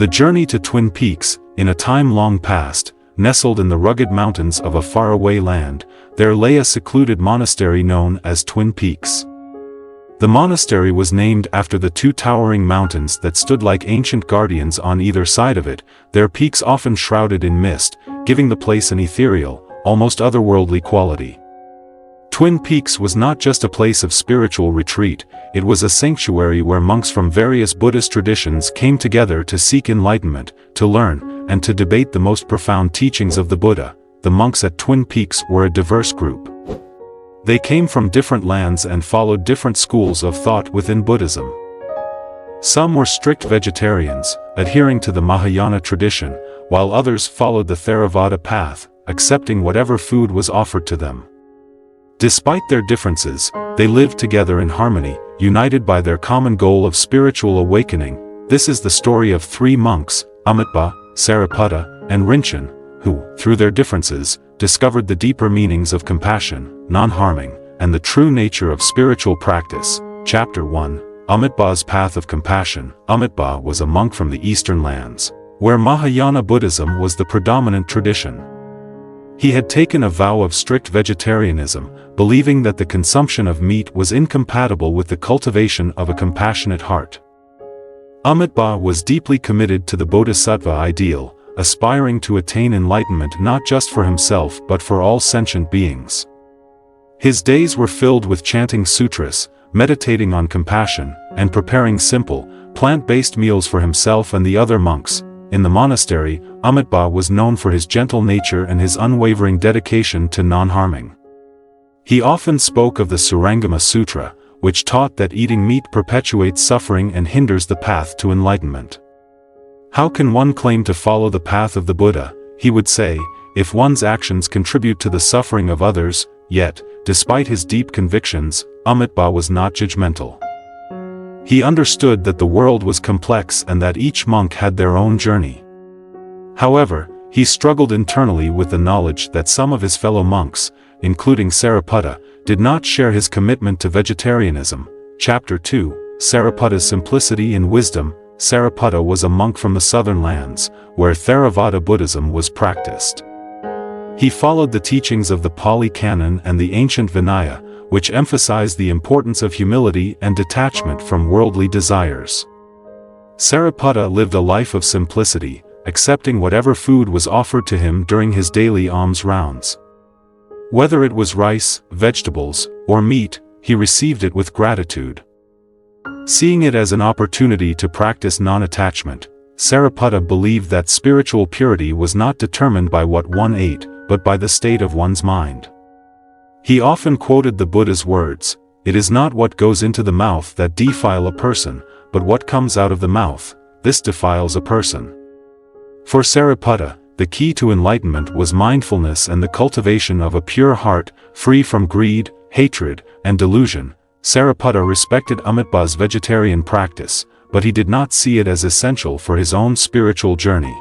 The journey to Twin Peaks, in a time long past, nestled in the rugged mountains of a faraway land, there lay a secluded monastery known as Twin Peaks. The monastery was named after the two towering mountains that stood like ancient guardians on either side of it, their peaks often shrouded in mist, giving the place an ethereal, almost otherworldly quality. Twin Peaks was not just a place of spiritual retreat, it was a sanctuary where monks from various Buddhist traditions came together to seek enlightenment, to learn, and to debate the most profound teachings of the Buddha. The monks at Twin Peaks were a diverse group. They came from different lands and followed different schools of thought within Buddhism. Some were strict vegetarians, adhering to the Mahayana tradition, while others followed the Theravada path, accepting whatever food was offered to them. Despite their differences, they lived together in harmony, united by their common goal of spiritual awakening. This is the story of three monks, Amitabha, Sariputta, and Rinchen, who, through their differences, discovered the deeper meanings of compassion, non-harming, and the true nature of spiritual practice. Chapter 1, Amitabha's Path of Compassion. Amitabha was a monk from the eastern lands, where Mahayana Buddhism was the predominant tradition. He had taken a vow of strict vegetarianism, believing that the consumption of meat was incompatible with the cultivation of a compassionate heart. Amitabha was deeply committed to the bodhisattva ideal, aspiring to attain enlightenment not just for himself but for all sentient beings. His days were filled with chanting sutras, meditating on compassion, and preparing simple, plant-based meals for himself and the other monks. In the monastery, Amitabha was known for his gentle nature and his unwavering dedication to non-harming. He often spoke of the Surangama Sutra, which taught that eating meat perpetuates suffering and hinders the path to enlightenment. How can one claim to follow the path of the Buddha, he would say, if one's actions contribute to the suffering of others? Yet, despite his deep convictions, Amitabha was not judgmental. He understood that the world was complex and that each monk had their own journey. However, he struggled internally with the knowledge that some of his fellow monks, including Sariputta, did not share his commitment to vegetarianism. Chapter 2, Sariputta's Simplicity and Wisdom. Sariputta was a monk from the southern lands, where Theravada Buddhism was practiced. He followed the teachings of the Pali Canon and the ancient Vinaya, which emphasized the importance of humility and detachment from worldly desires. Sariputta lived a life of simplicity, accepting whatever food was offered to him during his daily alms rounds. Whether it was rice, vegetables, or meat, he received it with gratitude. Seeing it as an opportunity to practice non-attachment, Sariputta believed that spiritual purity was not determined by what one ate, but by the state of one's mind. He often quoted the Buddha's words, "It is not what goes into the mouth that defile a person, but what comes out of the mouth, this defiles a person." For Sariputta, the key to enlightenment was mindfulness and the cultivation of a pure heart, free from greed, hatred, and delusion. Sariputta respected Amitabha's vegetarian practice, but he did not see it as essential for his own spiritual journey.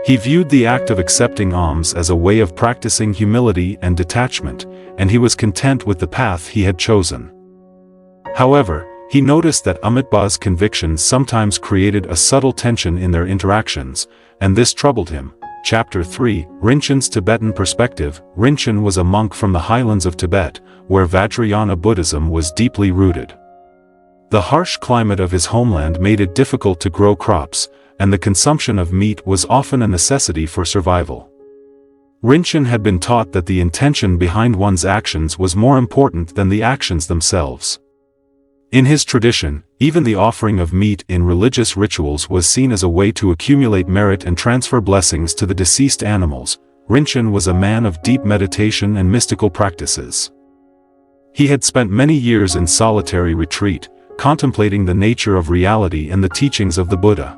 He viewed the act of accepting alms as a way of practicing humility and detachment, and he was content with the path he had chosen. However, he noticed that Amitabha's convictions sometimes created a subtle tension in their interactions, and this troubled him. Chapter 3, Rinchen's Tibetan Perspective. Rinchen was a monk from the highlands of Tibet, where Vajrayana Buddhism was deeply rooted. The harsh climate of his homeland made it difficult to grow crops, and the consumption of meat was often a necessity for survival. Rinchen had been taught that the intention behind one's actions was more important than the actions themselves. In his tradition, even the offering of meat in religious rituals was seen as a way to accumulate merit and transfer blessings to the deceased animals. Rinchen was a man of deep meditation and mystical practices. He had spent many years in solitary retreat, contemplating the nature of reality and the teachings of the Buddha.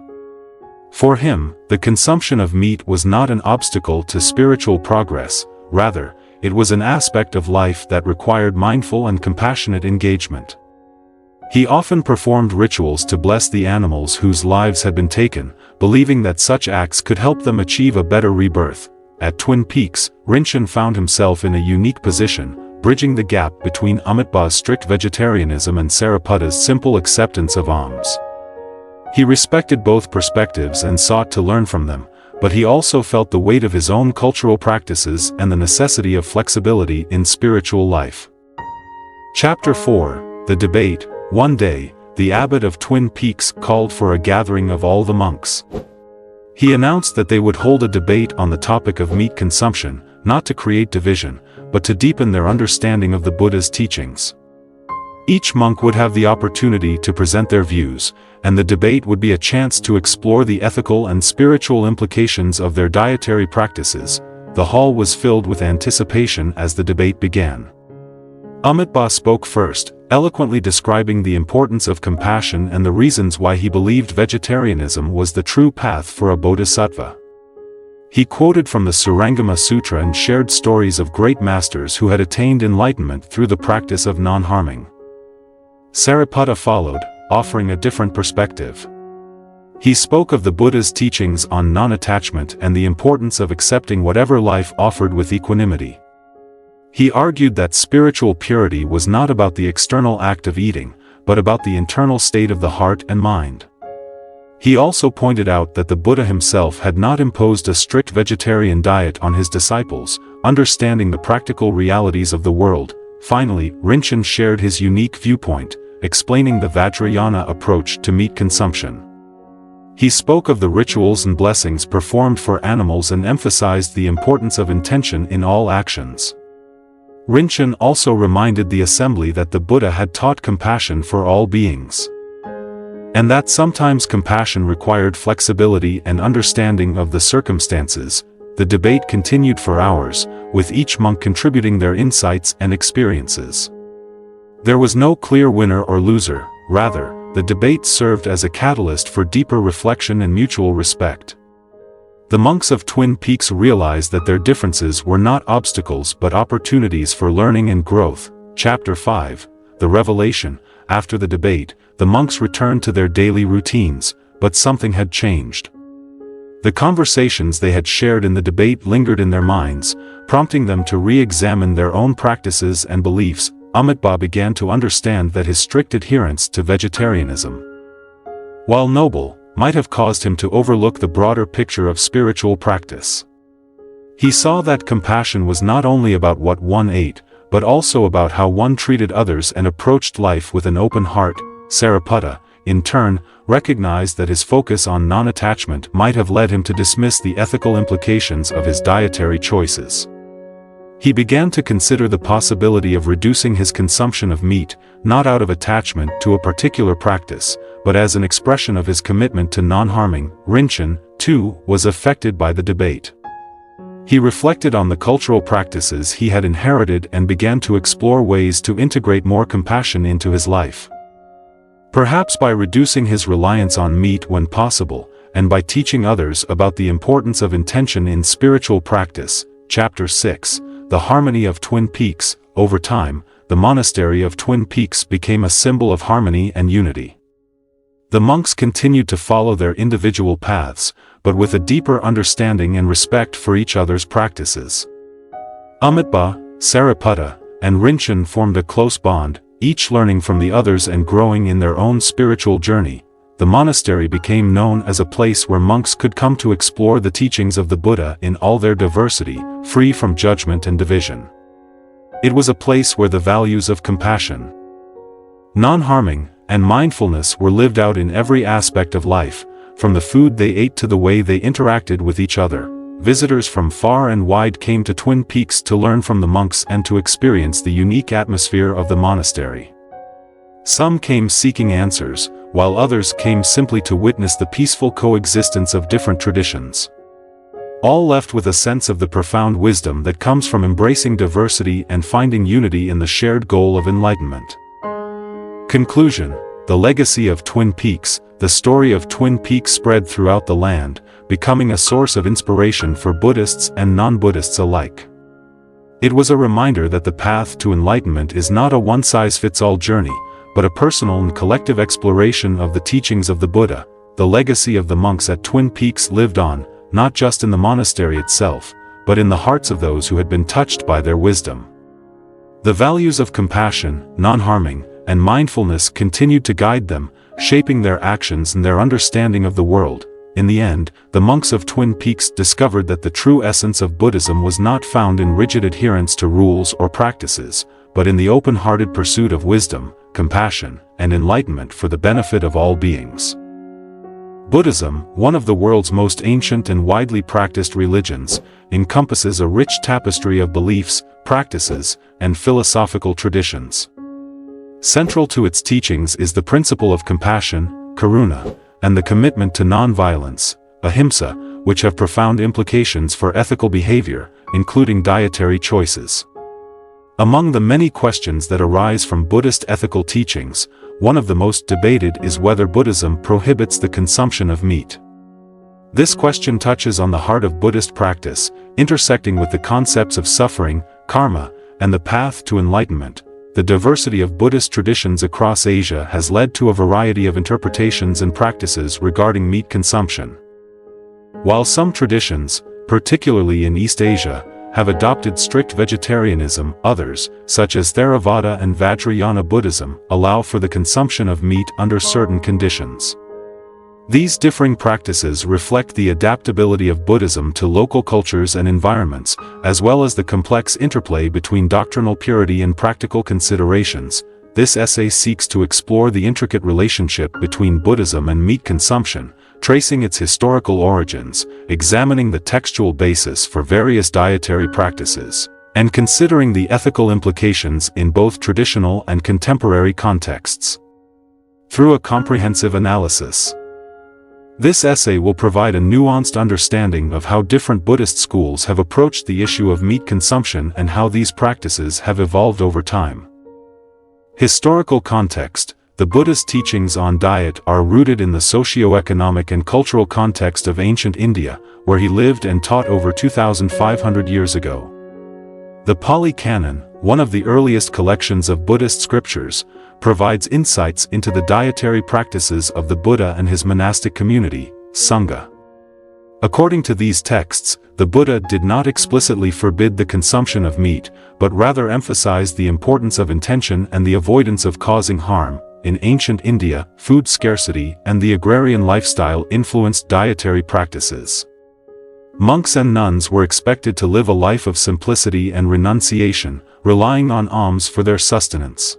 For him, the consumption of meat was not an obstacle to spiritual progress, rather, it was an aspect of life that required mindful and compassionate engagement. He often performed rituals to bless the animals whose lives had been taken, believing that such acts could help them achieve a better rebirth. At Twin Peaks, Rinchen found himself in a unique position, bridging the gap between Amitabha's strict vegetarianism and Sariputta's simple acceptance of alms. He respected both perspectives and sought to learn from them, but he also felt the weight of his own cultural practices and the necessity of flexibility in spiritual life. Chapter 4, The Debate. One day, the abbot of Twin Peaks called for a gathering of all the monks. He announced that they would hold a debate on the topic of meat consumption, not to create division, but to deepen their understanding of the Buddha's teachings. Each monk would have the opportunity to present their views, and the debate would be a chance to explore the ethical and spiritual implications of their dietary practices. The hall was filled with anticipation as the debate began. Amitabha spoke first, eloquently describing the importance of compassion and the reasons why he believed vegetarianism was the true path for a bodhisattva. He quoted from the Surangama Sutra and shared stories of great masters who had attained enlightenment through the practice of non-harming. Sariputta followed, offering a different perspective. He spoke of the Buddha's teachings on non-attachment and the importance of accepting whatever life offered with equanimity. He argued that spiritual purity was not about the external act of eating, but about the internal state of the heart and mind. He also pointed out that the Buddha himself had not imposed a strict vegetarian diet on his disciples, understanding the practical realities of the world. Finally, Rinchen shared his unique viewpoint, explaining the Vajrayana approach to meat consumption. He spoke of the rituals and blessings performed for animals and emphasized the importance of intention in all actions. Rinchen also reminded the assembly that the Buddha had taught compassion for all beings, and that sometimes compassion required flexibility and understanding of the circumstances. The debate continued for hours, with each monk contributing their insights and experiences. There was no clear winner or loser, rather, the debate served as a catalyst for deeper reflection and mutual respect. The monks of Twin Peaks realized that their differences were not obstacles but opportunities for learning and growth. Chapter 5, The Revelation. After the debate, the monks returned to their daily routines, but something had changed. The conversations they had shared in the debate lingered in their minds, prompting them to re-examine their own practices and beliefs. Amitabha began to understand that his strict adherence to vegetarianism, while noble, might have caused him to overlook the broader picture of spiritual practice. He saw that compassion was not only about what one ate, but also about how one treated others and approached life with an open heart. Sariputta, in turn, recognized that his focus on non-attachment might have led him to dismiss the ethical implications of his dietary choices. He began to consider the possibility of reducing his consumption of meat, not out of attachment to a particular practice, but as an expression of his commitment to non-harming. Rinchen, too, was affected by the debate. He reflected on the cultural practices he had inherited and began to explore ways to integrate more compassion into his life. Perhaps by reducing his reliance on meat when possible, and by teaching others about the importance of intention in spiritual practice. Chapter 6, The Harmony of Twin Peaks. Over time, the monastery of Twin Peaks became a symbol of harmony and unity. The monks continued to follow their individual paths, but with a deeper understanding and respect for each other's practices. Amitabha, Sariputta, and Rinchen formed a close bond, each learning from the others and growing in their own spiritual journey. The monastery became known as a place where monks could come to explore the teachings of the Buddha in all their diversity, free from judgment and division. It was a place where the values of compassion, non-harming, and mindfulness were lived out in every aspect of life, from the food they ate to the way they interacted with each other. Visitors from far and wide came to Twin Peaks to learn from the monks and to experience the unique atmosphere of the monastery. Some came seeking answers, while others came simply to witness the peaceful coexistence of different traditions. All left with a sense of the profound wisdom that comes from embracing diversity and finding unity in the shared goal of enlightenment. Conclusion. The legacy of Twin Peaks. The story of Twin Peaks spread throughout the land, becoming a source of inspiration for Buddhists and non-Buddhists alike. It was a reminder that the path to enlightenment is not a one-size-fits-all journey, but a personal and collective exploration of the teachings of the Buddha. The legacy of the monks at Twin Peaks lived on, not just in the monastery itself, but in the hearts of those who had been touched by their wisdom. The values of compassion, non-harming, and mindfulness continued to guide them, shaping their actions and their understanding of the world. In the end, the monks of Twin Peaks discovered that the true essence of Buddhism was not found in rigid adherence to rules or practices, but in the open-hearted pursuit of wisdom, compassion, and enlightenment for the benefit of all beings. Buddhism, one of the world's most ancient and widely practiced religions, encompasses a rich tapestry of beliefs, practices, and philosophical traditions. Central to its teachings is the principle of compassion, karuna, and the commitment to non-violence, ahimsa, which have profound implications for ethical behavior, including dietary choices. Among the many questions that arise from Buddhist ethical teachings, one of the most debated is whether Buddhism prohibits the consumption of meat. This question touches on the heart of Buddhist practice, intersecting with the concepts of suffering, karma, and the path to enlightenment. The diversity of Buddhist traditions across Asia has led to a variety of interpretations and practices regarding meat consumption. While some traditions, particularly in East Asia, have adopted strict vegetarianism, others, such as Theravada and Vajrayana Buddhism, allow for the consumption of meat under certain conditions. These differing practices reflect the adaptability of Buddhism to local cultures and environments, as well as the complex interplay between doctrinal purity and practical considerations. This essay seeks to explore the intricate relationship between Buddhism and meat consumption, tracing its historical origins, examining the textual basis for various dietary practices, and considering the ethical implications in both traditional and contemporary contexts. Through a comprehensive analysis, this essay will provide a nuanced understanding of how different Buddhist schools have approached the issue of meat consumption and how these practices have evolved over time. Historical context. The Buddhist teachings on diet are rooted in the socio-economic and cultural context of ancient India, where he lived and taught over 2,500 years ago. The Pali Canon, one of the earliest collections of Buddhist scriptures, provides insights into the dietary practices of the Buddha and his monastic community, Sangha. According to these texts, the Buddha did not explicitly forbid the consumption of meat, but rather emphasized the importance of intention and the avoidance of causing harm. In ancient India, food scarcity and the agrarian lifestyle influenced dietary practices. Monks and nuns were expected to live a life of simplicity and renunciation, relying on alms for their sustenance.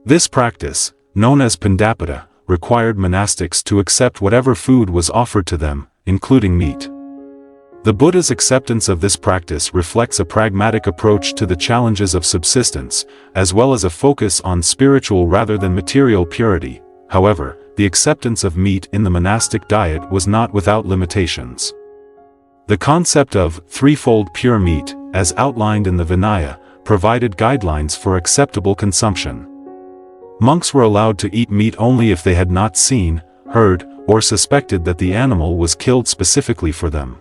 This practice, known as Pandapata, required monastics to accept whatever food was offered to them, including meat. The Buddha's acceptance of this practice reflects a pragmatic approach to the challenges of subsistence, as well as a focus on spiritual rather than material purity. However, the acceptance of meat in the monastic diet was not without limitations. The concept of threefold pure meat, as outlined in the Vinaya, provided guidelines for acceptable consumption. Monks were allowed to eat meat only if they had not seen, heard, or suspected that the animal was killed specifically for them.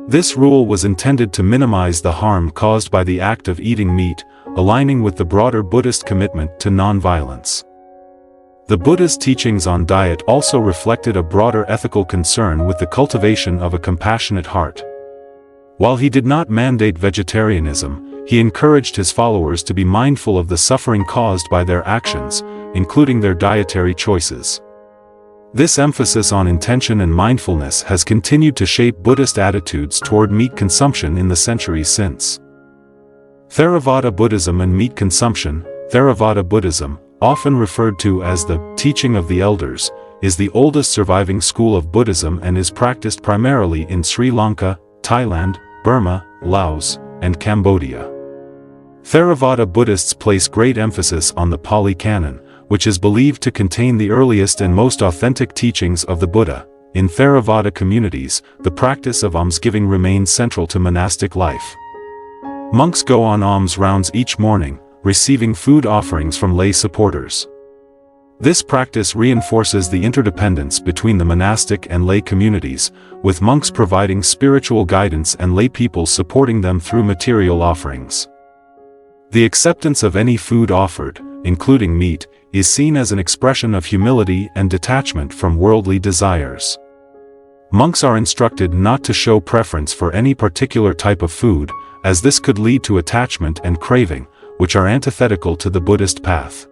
This rule was intended to minimize the harm caused by the act of eating meat, aligning with the broader Buddhist commitment to non-violence. The Buddha's teachings on diet also reflected a broader ethical concern with the cultivation of a compassionate heart. While he did not mandate vegetarianism, he encouraged his followers to be mindful of the suffering caused by their actions, including their dietary choices. This emphasis on intention and mindfulness has continued to shape Buddhist attitudes toward meat consumption in the centuries since. Theravada Buddhism and meat consumption. Theravada Buddhism, often referred to as the teaching of the elders, is the oldest surviving school of Buddhism and is practiced primarily in Sri Lanka, Thailand, Burma, Laos, and Cambodia. Theravada Buddhists place great emphasis on the Pali Canon, which is believed to contain the earliest and most authentic teachings of the Buddha. In Theravada communities, the practice of almsgiving remains central to monastic life. Monks go on alms rounds each morning, receiving food offerings from lay supporters. This practice reinforces the interdependence between the monastic and lay communities, with monks providing spiritual guidance and lay people supporting them through material offerings. The acceptance of any food offered, including meat, is seen as an expression of humility and detachment from worldly desires. Monks are instructed not to show preference for any particular type of food, as this could lead to attachment and craving, which are antithetical to the Buddhist path.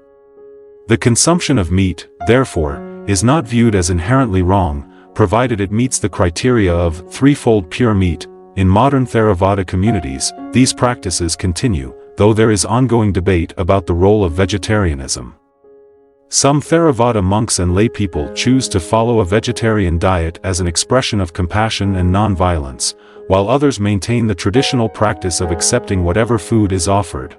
The consumption of meat, therefore, is not viewed as inherently wrong, provided it meets the criteria of threefold pure meat. In modern Theravada communities, these practices continue, though there is ongoing debate about the role of vegetarianism. Some Theravada monks and laypeople choose to follow a vegetarian diet as an expression of compassion and non-violence, while others maintain the traditional practice of accepting whatever food is offered.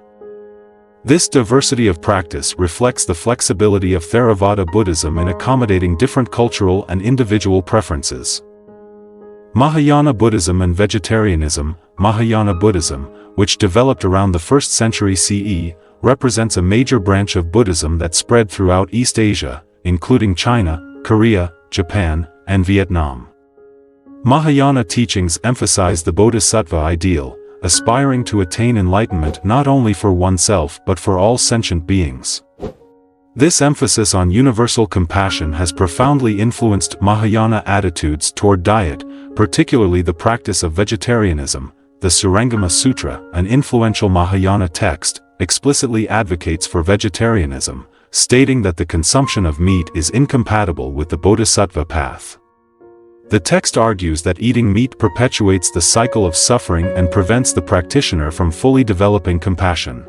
This diversity of practice reflects the flexibility of Theravada Buddhism in accommodating different cultural and individual preferences. Mahayana Buddhism and Vegetarianism. Mahayana Buddhism, which developed around the 1st century CE, represents a major branch of Buddhism that spread throughout East Asia, including China, Korea, Japan, and Vietnam. Mahayana teachings emphasize the bodhisattva ideal, aspiring to attain enlightenment not only for oneself but for all sentient beings. This emphasis on universal compassion has profoundly influenced Mahayana attitudes toward diet, particularly the practice of vegetarianism. The Surangama Sutra, an influential Mahayana text, explicitly advocates for vegetarianism, stating that the consumption of meat is incompatible with the bodhisattva path. The text argues that eating meat perpetuates the cycle of suffering and prevents the practitioner from fully developing compassion.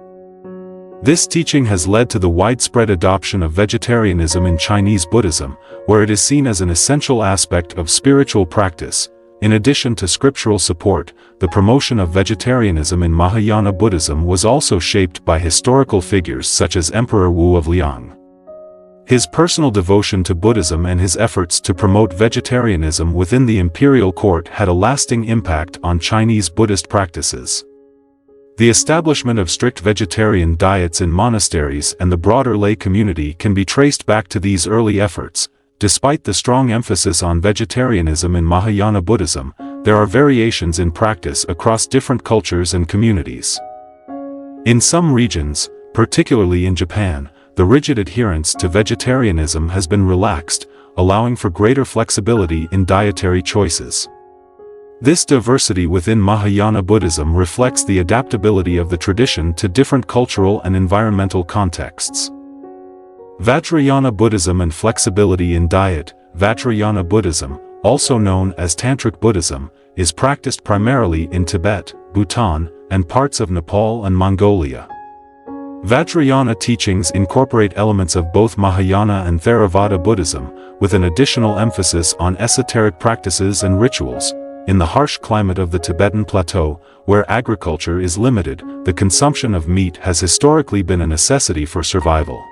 This teaching has led to the widespread adoption of vegetarianism in Chinese Buddhism, where it is seen as an essential aspect of spiritual practice. In addition to scriptural support, the promotion of vegetarianism in Mahayana Buddhism was also shaped by historical figures such as Emperor Wu of Liang. His personal devotion to Buddhism and his efforts to promote vegetarianism within the imperial court had a lasting impact on Chinese Buddhist practices. The establishment of strict vegetarian diets in monasteries and the broader lay community can be traced back to these early efforts. Despite the strong emphasis on vegetarianism in Mahayana Buddhism, there are variations in practice across different cultures and communities. In some regions, particularly in Japan, the rigid adherence to vegetarianism has been relaxed, allowing for greater flexibility in dietary choices. This diversity within Mahayana Buddhism reflects the adaptability of the tradition to different cultural and environmental contexts. Vajrayana Buddhism and flexibility in diet. Vajrayana Buddhism, also known as Tantric Buddhism, is practiced primarily in Tibet, Bhutan, and parts of Nepal and Mongolia. Vajrayana teachings incorporate elements of both Mahayana and Theravada Buddhism, with an additional emphasis on esoteric practices and rituals. In the harsh climate of the Tibetan Plateau, where agriculture is limited, the consumption of meat has historically been a necessity for survival.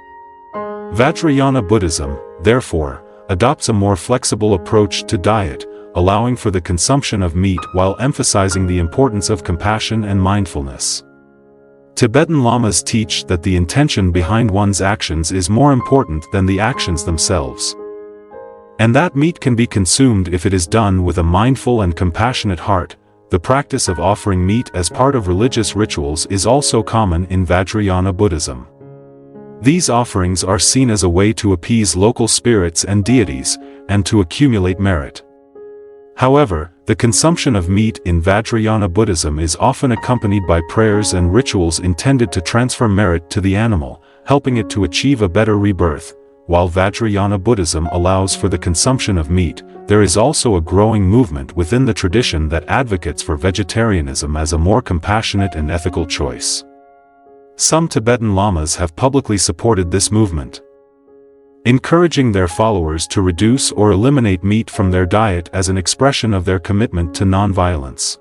Vajrayana Buddhism, therefore, adopts a more flexible approach to diet, allowing for the consumption of meat while emphasizing the importance of compassion and mindfulness. Tibetan lamas teach that the intention behind one's actions is more important than the actions themselves, and that meat can be consumed if it is done with a mindful and compassionate heart. The practice of offering meat as part of religious rituals is also common in Vajrayana Buddhism. These offerings are seen as a way to appease local spirits and deities, and to accumulate merit. However, the consumption of meat in Vajrayana Buddhism is often accompanied by prayers and rituals intended to transfer merit to the animal, helping it to achieve a better rebirth. While Vajrayana Buddhism allows for the consumption of meat, there is also a growing movement within the tradition that advocates for vegetarianism as a more compassionate and ethical choice. Some Tibetan lamas have publicly supported this movement, encouraging their followers to reduce or eliminate meat from their diet as an expression of their commitment to nonviolence.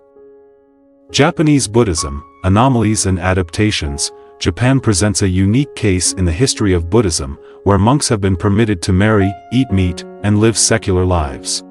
Japanese Buddhism, Anomalies and Adaptations. Japan presents a unique case in the history of Buddhism, where monks have been permitted to marry, eat meat, and live secular lives.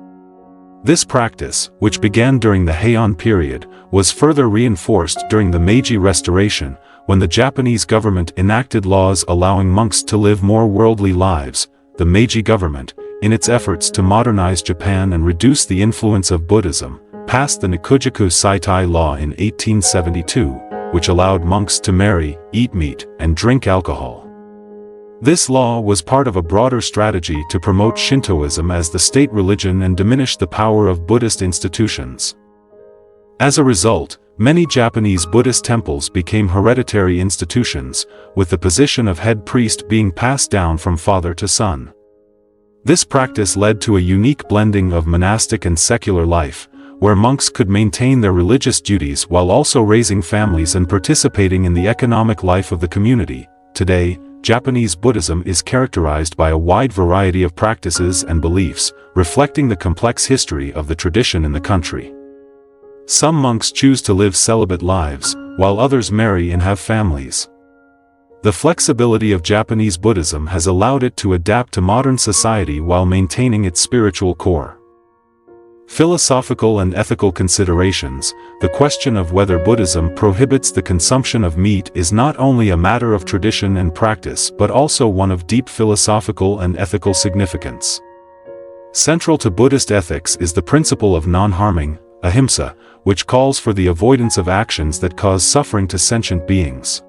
This practice, which began during the Heian period, was further reinforced during the Meiji Restoration, when the Japanese government enacted laws allowing monks to live more worldly lives. The Meiji government, in its efforts to modernize Japan and reduce the influence of Buddhism, passed the Nikujaku Saitai law in 1872, which allowed monks to marry, eat meat, and drink alcohol. This law was part of a broader strategy to promote Shintoism as the state religion and diminish the power of Buddhist institutions. As a result, Many Japanese Buddhist temples became hereditary institutions, with the position of head priest being passed down from father to son. This practice led to a unique blending of monastic and secular life, where monks could maintain their religious duties while also raising families and participating in the economic life of the community. Today, Japanese Buddhism is characterized by a wide variety of practices and beliefs, reflecting the complex history of the tradition in the country. Some monks choose to live celibate lives, while others marry and have families. The flexibility of Japanese Buddhism has allowed it to adapt to modern society while maintaining its spiritual core. Philosophical and ethical considerations. The question of whether Buddhism prohibits the consumption of meat is not only a matter of tradition and practice but also one of deep philosophical and ethical significance. Central to Buddhist ethics is the principle of non-harming, ahimsa, which calls for the avoidance of actions that cause suffering to sentient beings.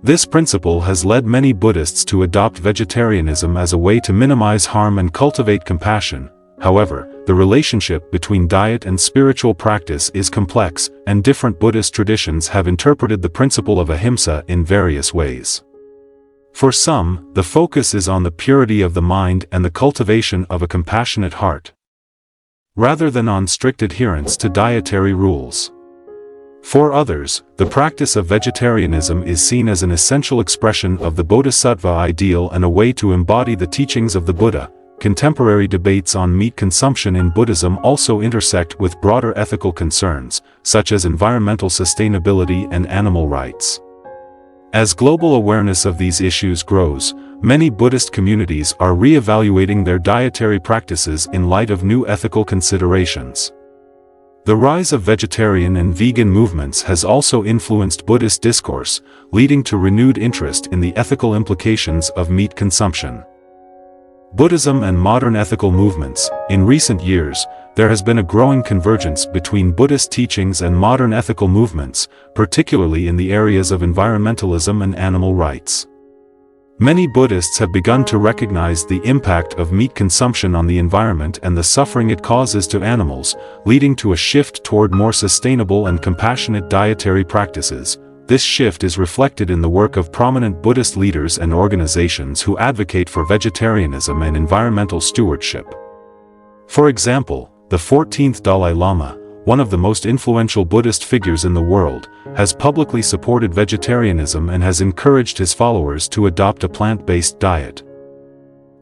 This principle has led many Buddhists to adopt vegetarianism as a way to minimize harm and cultivate compassion. However, the relationship between diet and spiritual practice is complex, and different Buddhist traditions have interpreted the principle of ahimsa in various ways. For some, the focus is on the purity of the mind and the cultivation of a compassionate heart, rather than on strict adherence to dietary rules. For others, the practice of vegetarianism is seen as an essential expression of the bodhisattva ideal and a way to embody the teachings of the Buddha. Contemporary debates on meat consumption in Buddhism also intersect with broader ethical concerns, such as environmental sustainability and animal rights. As global awareness of these issues grows, many Buddhist communities are re-evaluating their dietary practices in light of new ethical considerations. The rise of vegetarian and vegan movements has also influenced Buddhist discourse, leading to renewed interest in the ethical implications of meat consumption. Buddhism and modern ethical movements. In recent years, there has been a growing convergence between Buddhist teachings and modern ethical movements, particularly in the areas of environmentalism and animal rights. Many Buddhists have begun to recognize the impact of meat consumption on the environment and the suffering it causes to animals, leading to a shift toward more sustainable and compassionate dietary practices. This shift is reflected in the work of prominent Buddhist leaders and organizations who advocate for vegetarianism and environmental stewardship. For example, the 14th Dalai Lama, one of the most influential Buddhist figures in the world, has publicly supported vegetarianism and has encouraged his followers to adopt a plant-based diet.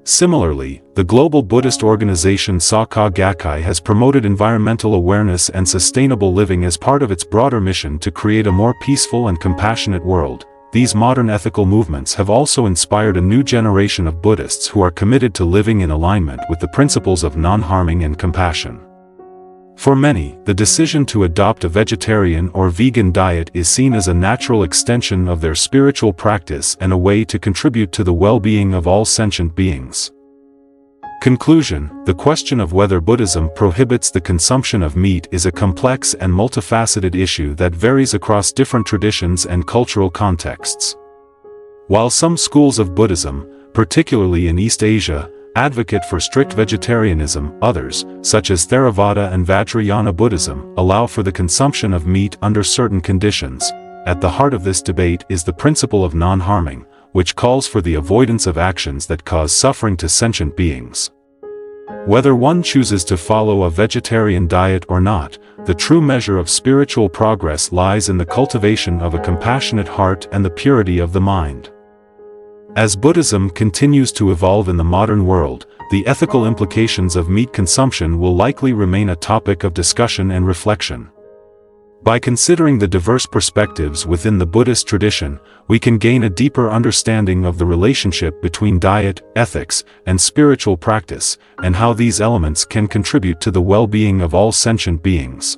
Similarly, the global Buddhist organization Soka Gakkai has promoted environmental awareness and sustainable living as part of its broader mission to create a more peaceful and compassionate world. These modern ethical movements have also inspired a new generation of Buddhists who are committed to living in alignment with the principles of non-harming and compassion. For many, the decision to adopt a vegetarian or vegan diet is seen as a natural extension of their spiritual practice and a way to contribute to the well-being of all sentient beings. Conclusion: the question of whether Buddhism prohibits the consumption of meat is a complex and multifaceted issue that varies across different traditions and cultural contexts. While some schools of Buddhism, particularly in East Asia, advocate for strict vegetarianism, others, such as Theravada and Vajrayana Buddhism, allow for the consumption of meat under certain conditions. At the heart of this debate is the principle of non-harming, which calls for the avoidance of actions that cause suffering to sentient beings. Whether one chooses to follow a vegetarian diet or not, the true measure of spiritual progress lies in the cultivation of a compassionate heart and the purity of the mind. As Buddhism continues to evolve in the modern world, the ethical implications of meat consumption will likely remain a topic of discussion and reflection. By considering the diverse perspectives within the Buddhist tradition, we can gain a deeper understanding of the relationship between diet, ethics, and spiritual practice, and how these elements can contribute to the well-being of all sentient beings.